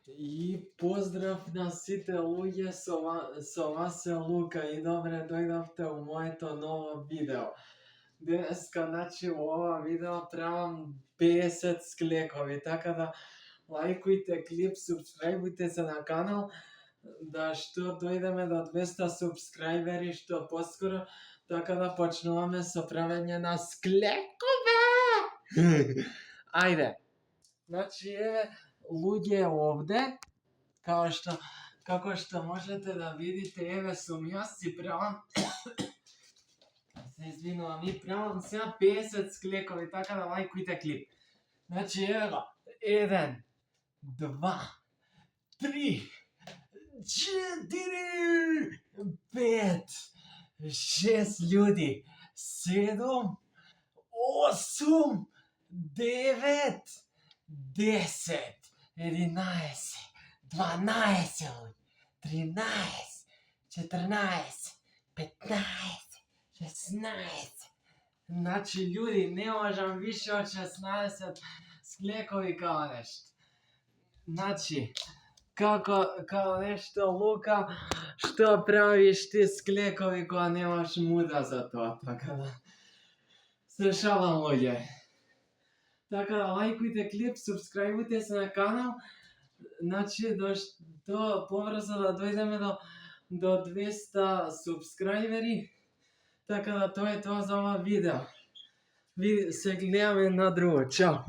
И поздрав на сите луѓе, со вас е Лука и добре дојдовте у моето ново видео. Денеска, во ова видео правам 50 склекови, така да лајкујте клип, субскрајбујте се на канал, да што дојдеме до 200 субскрајбери што поскоро, така да почнуваме со правење на склекове. Ајде. Еве луѓе овде, како што можете да видите, еве сум јас и правам се извинувам, и правам сега 50 склекови, така да лајкујте клип. Еве го, 1, 2, 3, 4, 5, 6 људи, 7, 8, 9, 10, 11, 12, 13, 14, 15, 16. Људи, не можам више од 16 склекови као нешто. Као нешто Лука, што правиш ти склекови кога немаш муда за тоа, така да се шалам луѓе. Така да лајкујте клип, субскрајбујте се на канал, побрзо да дојдеме до 200 субскрајбери, така да тоа е тоа за ова видео. Се гледаме на друго, чао!